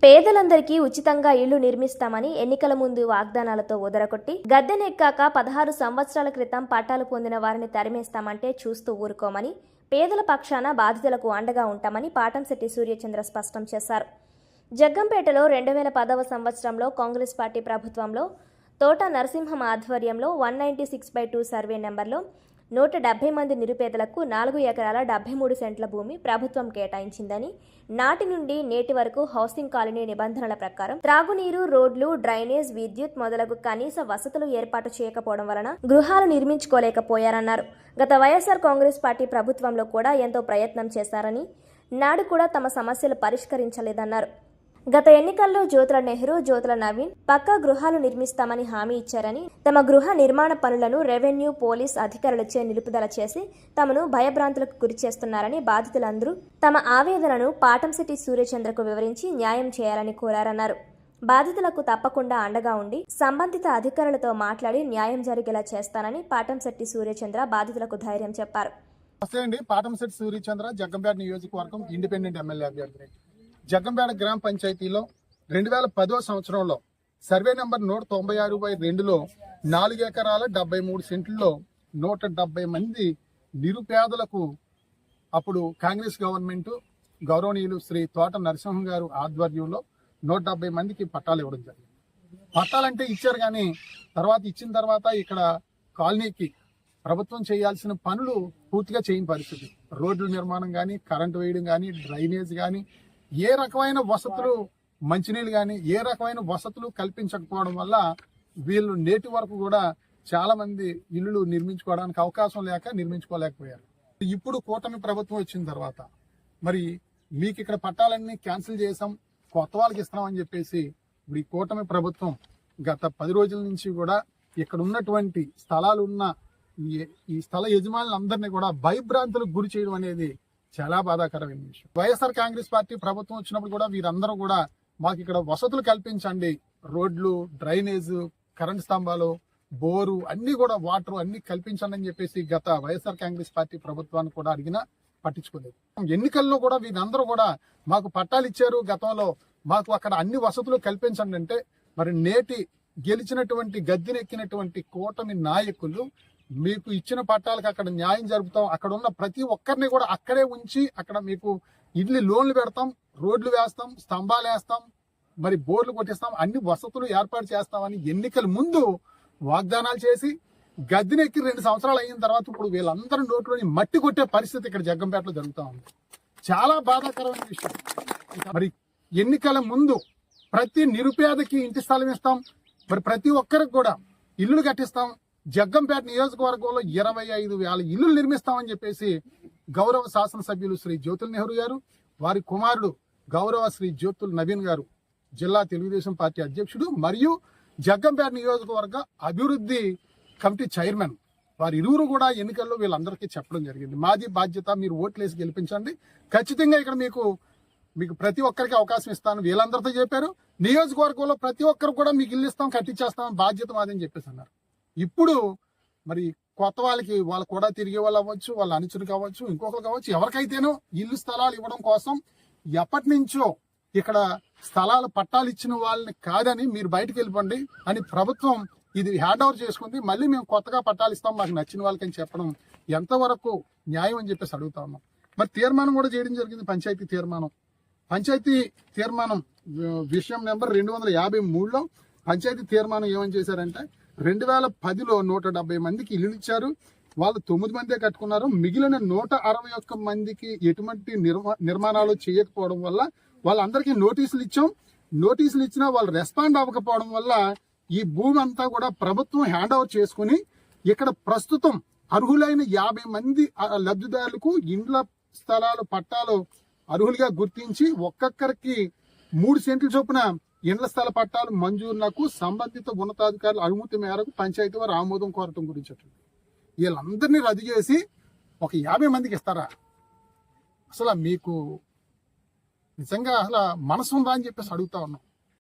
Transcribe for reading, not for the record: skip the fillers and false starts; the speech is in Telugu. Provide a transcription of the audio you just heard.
పేదలందరికీ ఉచితంగా ఇళ్లు నిర్మిస్తామని ఎన్నికల ముందు వాగ్దానాలతో ఉదరకొట్టి గద్దెనెక్కాక 16 సంవత్సరాల క్రితం పట్టాలు పొందిన వారిని తరిమేస్తామంటే చూస్తూ ఊరుకోమని, పేదల పక్షాన బాధితులకు అండగా ఉంటామని పాటంశెట్టి సూర్యచంద్ర స్పష్టం చేశారు. జగ్గంపేటలో 2010వ సంవత్సరంలో కాంగ్రెస్ పార్టీ ప్రభుత్వంలో తోట నరసింహం ఆధ్వర్యంలో 196/2 సర్వే నెంబర్లో 170 మంది నిరుపేదలకు 4 ఎకరాల 73 సెంట్ల భూమి ప్రభుత్వం కేటాయించిందని, నాటి నుండి నేటి వరకు హౌసింగ్ కాలనీ నిబంధనల ప్రకారం త్రాగునీరు, రోడ్లు, డ్రైనేజ్, విద్యుత్ మొదలగు కనీస వసతులు ఏర్పాటు చేయకపోవడం వలన గృహాలు నిర్మించుకోలేకపోయారన్నారు. గత వైఎస్ఆర్ కాంగ్రెస్ పార్టీ ప్రభుత్వంలో కూడా ఎంతో ప్రయత్నం చేశారని, నాడు కూడా తమ సమస్యలు పరిష్కరించలేదన్నారు. గత ఎన్నికల్లో జ్యోతుల నెహ్రూ, జ్యోతుల నవీన్ పక్కా గృహాలు నిర్మిస్తామని హామీ ఇచ్చారని, తమ గృహ నిర్మాణ పనులను రెవెన్యూ, పోలీస్ అధికారులచే నిలుపుదల చేసి తమను భయభ్రాంతులకు గురి చేస్తున్నారని బాధితులందరూ తమ ఆవేదనను పాటంశెట్టి సూర్యచంద్రకు వివరించి న్యాయం చేయాలని కోరారన్నారు. బాధితులకు తప్పకుండా అండగా ఉండి సంబంధిత అధికారులతో మాట్లాడి న్యాయం జరిగేలా చేస్తానని పాటంశెట్టి సూర్యచంద్ర బాధితులకు ధైర్యం చెప్పారు. పాటంశెట్టి సూర్యచంద్ర, జగ్గంపేట నియోజకవర్గం ఇండిపెండెంట్ ఎమ్మెల్యే అభ్యర్థి. జగ్గంపేట గ్రామ పంచాయతీలో 2010వ సంవత్సరంలో సర్వే నెంబర్ 196/2లో 4 ఎకరాల 73 సెంట్లలో 170 మంది నిరుపేదలకు అప్పుడు కాంగ్రెస్ గవర్నమెంట్ గౌరవనీయులు శ్రీ తోట నరసింహం గారు ఆధ్వర్యంలో 170 మందికి పట్టాలు ఇవ్వడం జరిగింది. పట్టాలంటే ఇచ్చారు, కానీ ఇచ్చిన తర్వాత ఇక్కడ కాలనీకి ప్రభుత్వం చేయాల్సిన పనులు పూర్తిగా చేయని పరిస్థితి. రోడ్ల నిర్మాణం కానీ, కరెంటు వేయడం కానీ, డ్రైనేజ్ కానీ, ఏ రకమైన వసతులు, మంచినీళ్ళు కానీ ఏ రకమైన వసతులు కల్పించకపోవడం వల్ల వీళ్ళు నేటి వరకు కూడా చాలా మంది ఇల్లులు నిర్మించుకోవడానికి అవకాశం లేక నిర్మించుకోలేకపోయారు. ఇప్పుడు కూటమి ప్రభుత్వం వచ్చిన తర్వాత మరి మీకు ఇక్కడ పట్టాలన్నీ క్యాన్సిల్ చేసాం, కొత్త వాళ్ళకి ఇస్తామని చెప్పేసి ఇప్పుడు ఈ కూటమి ప్రభుత్వం గత 10 రోజుల నుంచి కూడా ఇక్కడ ఉన్నటువంటి స్థలాలు ఉన్న ఈ స్థల యజమానులందరినీ కూడా భయభ్రాంతులకు గురి చేయడం అనేది చాలా బాధాకరమైన విషయం. వైఎస్ఆర్ కాంగ్రెస్ పార్టీ ప్రభుత్వం వచ్చినప్పుడు కూడా వీరందరూ కూడా మాకు ఇక్కడ వసతులు కల్పించండి, రోడ్లు, డ్రైనేజ్, కరెంట్ స్తంభాలు, బోరు అన్ని కూడా వాటర్ అన్ని కల్పించండి అని చెప్పేసి గత వైఎస్ఆర్ కాంగ్రెస్ పార్టీ ప్రభుత్వాన్ని కూడా అడిగినా పట్టించుకోలేదు. ఎన్నికల్లో కూడా వీరందరూ కూడా మాకు పట్టాలు ఇచ్చారు గతంలో, మాకు అక్కడ అన్ని వసతులు కల్పించండి అంటే మరి నేటి గెలిచినటువంటి గద్దెనెక్కినటువంటి కూటమి నాయకులు మీకు ఇచ్చిన పట్టాలకు అక్కడ న్యాయం జరుపుతాం, అక్కడ ఉన్న ప్రతి ఒక్కరిని కూడా అక్కడే ఉంచి అక్కడ మీకు ఇల్లు లోన్లు పెడతాం, రోడ్లు వేస్తాం, స్తంభాలు వేస్తాం, మరి బోర్లు కొట్టిస్తాం, అన్ని వసతులు ఏర్పాటు చేస్తామని ఎన్నికల ముందు వాగ్దానాలు చేసి గద్దెనెక్కి 2 సంవత్సరాలు అయిన తర్వాత ఇప్పుడు వీళ్ళందరూ నోట్లోని మట్టి కొట్టే పరిస్థితి ఇక్కడ జగ్గంపేటలో జరుగుతూ ఉంది. చాలా బాధాకరమైన విషయం. మరి ఎన్నికల ముందు ప్రతి నిరుపేదకి ఇంటి స్థలం ఇస్తాం, మరి ప్రతి ఒక్కరికి కూడా ఇల్లులు కట్టిస్తాం, జగ్గంపేట నియోజకవర్గంలో 25,000 ఇల్లులు నిర్మిస్తామని చెప్పేసి గౌరవ శాసనసభ్యులు శ్రీ జ్యోతుల నెహ్రూ గారు, వారి కుమారుడు గౌరవ శ్రీ జ్యోతుల నవీన్ గారు, జిల్లా తెలుగుదేశం పార్టీ అధ్యక్షుడు మరియు జగ్గంపేట నియోజకవర్గ అభివృద్ధి కమిటీ చైర్మన్, వారి ఇరువురు కూడా ఎన్నికల్లో వీళ్ళందరికీ చెప్పడం జరిగింది. మాది బాధ్యత, మీరు ఓట్లేసి గెలిపించండి, ఖచ్చితంగా ఇక్కడ మీకు ప్రతి ఒక్కరికి అవకాశం ఇస్తాను వీళ్ళందరితో చెప్పారు. నియోజకవర్గంలో ప్రతి ఒక్కరు కూడా మీకు ఇల్లు ఇస్తాం, కట్టించేస్తాం, బాధ్యత మాదని చెప్పేసి అన్నారు. ఇప్పుడు మరి కొత్త వాళ్ళు కూడా తిరిగే వాళ్ళు అవ్వచ్చు, వాళ్ళ అనుచరులు కావచ్చు, ఇంకొకరు కావచ్చు, ఎవరికైతేనో ఇల్లు స్థలాలు ఇవ్వడం కోసం ఎప్పటి నుంచో ఇక్కడ స్థలాలు పట్టాలు ఇచ్చిన వాళ్ళని కాదని మీరు బయటకు వెళ్ళిపోండి అని ప్రభుత్వం ఇది హ్యాండ్ ఓవర్ చేసుకుంది. మళ్ళీ మేము కొత్తగా పట్టాలు ఇస్తాం మాకు నచ్చిన వాళ్ళకని చెప్పడం ఎంతవరకు న్యాయం అని చెప్పేసి అడుగుతా ఉన్నాం. మరి తీర్మానం కూడా చేయడం జరిగింది. పంచాయతీ తీర్మానం విషయం నెంబర్ 253లో పంచాయతీ తీర్మానం ఏమని చేశారంటే 2010లో 170 మందికి ఇల్లు ఇచ్చారు, వాళ్ళు 9 మందే కట్టుకున్నారు, మిగిలిన 161 మందికి ఎటువంటి నిర్మాణాలు చేయకపోవడం వల్ల వాళ్ళందరికీ నోటీసులు ఇచ్చాం. నోటీసులు ఇచ్చినా వాళ్ళు రెస్పాండ్ అవ్వకపోవడం వల్ల ఈ భూమి అంతా కూడా ప్రభుత్వం హ్యాండ్ ఓవర్ చేసుకుని ఇక్కడ ప్రస్తుతం అర్హులైన 50 మంది లబ్ధిదారులకు ఇండ్ల స్థలాలు పట్టాలు అర్హులుగా గుర్తించి ఒక్కొక్కరికి 3 సెంట్ల చొప్పున ఇండ్ల స్థల పట్టాలు మంజూరునకు సంబంధిత ఉన్నతాధికారుల అనుమతి మేరకు పంచాయతీ వారు ఆమోదం కోరటం గురించి వీళ్ళందరినీ రద్దు చేసి ఒక 50 మందికి ఇస్తారా? అసలు మీకు నిజంగా అసలు మనసు ఉందా అని చెప్పేసి అడుగుతా ఉన్నాం.